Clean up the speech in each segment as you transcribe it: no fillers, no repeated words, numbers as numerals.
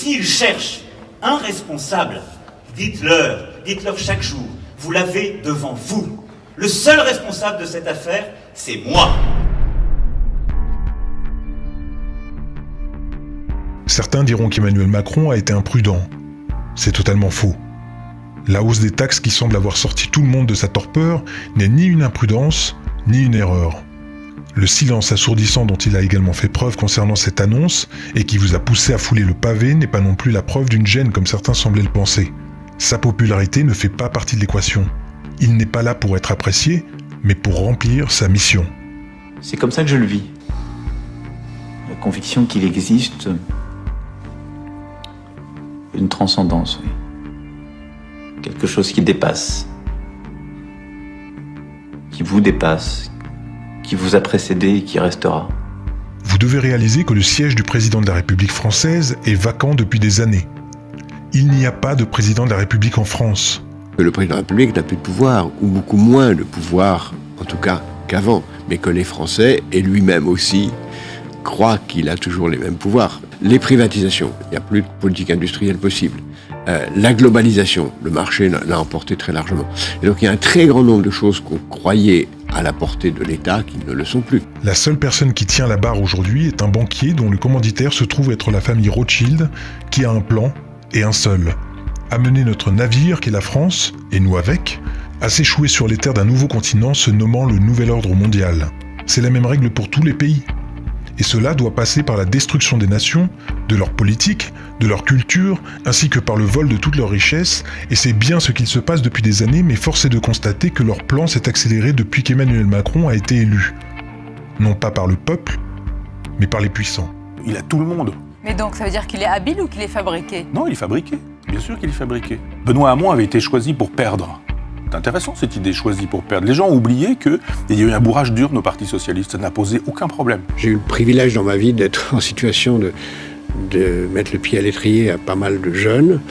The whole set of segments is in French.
s'ils cherchent un responsable, dites-leur chaque jour, vous l'avez devant vous. Le seul responsable de cette affaire, c'est moi. Certains diront qu'Emmanuel Macron a été imprudent. C'est totalement faux. La hausse des taxes qui semble avoir sorti tout le monde de sa torpeur n'est ni une imprudence, ni une erreur. Le silence assourdissant dont il a également fait preuve concernant cette annonce et qui vous a poussé à fouler le pavé n'est pas non plus la preuve d'une gêne comme certains semblaient le penser. Sa popularité ne fait pas partie de l'équation. Il n'est pas là pour être apprécié, mais pour remplir sa mission. C'est comme ça que je le vis. La conviction qu'il existe une transcendance, oui. Quelque chose qui dépasse, qui vous dépasse, qui vous a précédé et qui restera. Vous devez réaliser que le siège du président de la République française est vacant depuis des années. Il n'y a pas de président de la République en France. Le président de la République n'a plus de pouvoir, ou beaucoup moins de pouvoir, en tout cas qu'avant, mais que les Français, et lui-même aussi, croient qu'il a toujours les mêmes pouvoirs. Les privatisations, il n'y a plus de politique industrielle possible. La globalisation, le marché l'a emporté très largement. Et donc il y a un très grand nombre de choses qu'on croyait à la portée de l'État qui ne le sont plus. La seule personne qui tient la barre aujourd'hui est un banquier dont le commanditaire se trouve être la famille Rothschild, qui a un plan, et un seul. Amener notre navire, qu'est la France, et nous avec, à s'échouer sur les terres d'un nouveau continent se nommant le Nouvel Ordre Mondial. C'est la même règle pour tous les pays. Et cela doit passer par la destruction des nations, de leur politique, de leur culture, ainsi que par le vol de toutes leurs richesses, et c'est bien ce qu'il se passe depuis des années, mais force est de constater que leur plan s'est accéléré depuis qu'Emmanuel Macron a été élu. Non pas par le peuple, mais par les puissants. Il a tout le monde. Mais donc ça veut dire qu'il est habile ou qu'il est fabriqué? Non, il est fabriqué. Bien sûr qu'il est fabriqué. Benoît Hamon avait été choisi pour perdre. C'est intéressant cette idée, choisie pour perdre. Les gens ont oublié qu'il y a eu un bourrage d'urne au Parti Socialiste. Ça n'a posé aucun problème. J'ai eu le privilège dans ma vie d'être en situation de mettre le pied à l'étrier à pas mal de jeunes.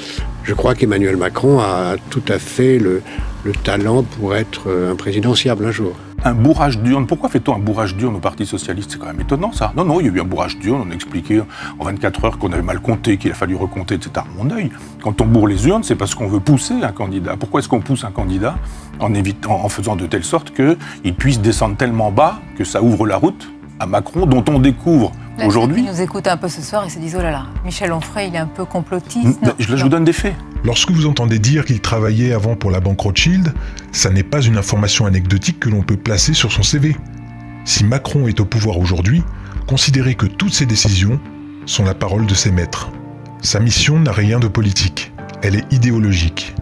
Je crois qu'Emmanuel Macron a tout à fait le talent pour être un présidentiable un jour. Un bourrage d'urne, pourquoi fait-on un bourrage d'urne au Parti Socialiste? C'est quand même étonnant ça. Non, il y a eu un bourrage d'urne, on a expliqué en 24 heures qu'on avait mal compté, qu'il a fallu recompter, etc. Mon œil, quand on bourre les urnes, c'est parce qu'on veut pousser un candidat. Pourquoi est-ce qu'on pousse un candidat en faisant de telle sorte qu'il puisse descendre tellement bas que ça ouvre la route à Macron, dont on découvre aujourd'hui... Ils nous écoutent un peu ce soir et se disent « Oh là là, Michel Onfray, il est un peu complotiste. » Je vous donne des faits. Lorsque vous entendez dire qu'il travaillait avant pour la banque Rothschild, ça n'est pas une information anecdotique que l'on peut placer sur son CV. Si Macron est au pouvoir aujourd'hui, considérez que toutes ses décisions sont la parole de ses maîtres. Sa mission n'a rien de politique, elle est idéologique.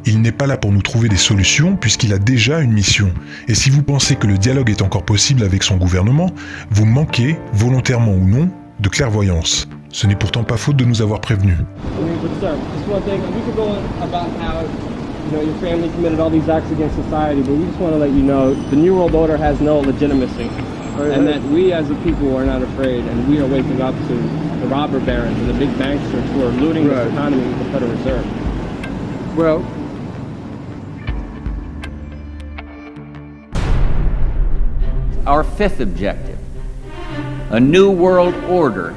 Il n'est pas là pour nous trouver des solutions puisqu'il a déjà une mission. Et si vous pensez que le dialogue est encore possible avec son gouvernement, vous manquez, volontairement ou non, de clairvoyance. Ce n'est pourtant pas faute de nous avoir prévenus. Your family committed all these acts against society, but we just want to let you know the New World Order has no legitimacy, and that we as a people are not afraid, and we are waking up to the robber barons and the big banksters who are looting this economy with the Federal Reserve. Well, our fifth objective, a new world order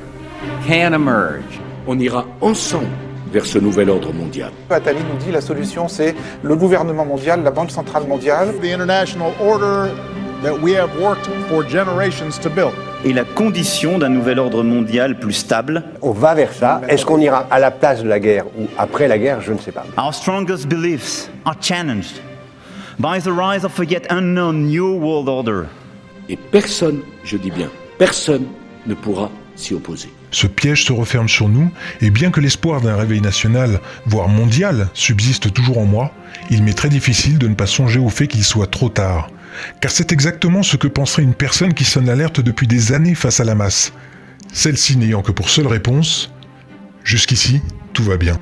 can emerge. On ira ensemble vers ce nouvel ordre mondial. Attali nous dit la solution c'est le gouvernement mondial, la Banque centrale mondiale. The international order that we have worked for generations to build. Et la condition d'un nouvel ordre mondial plus stable. On va vers ça. Est-ce qu'on ira à la place de la guerre ou après la guerre? Je ne sais pas. Our strongest beliefs are challenged by the rise of a yet unknown new world order. Et personne, je dis bien, personne ne pourra s'y opposer. Ce piège se referme sur nous, et bien que l'espoir d'un réveil national, voire mondial, subsiste toujours en moi, il m'est très difficile de ne pas songer au fait qu'il soit trop tard. Car c'est exactement ce que penserait une personne qui sonne l'alerte depuis des années face à la masse. Celle-ci n'ayant que pour seule réponse « Jusqu'ici, tout va bien ».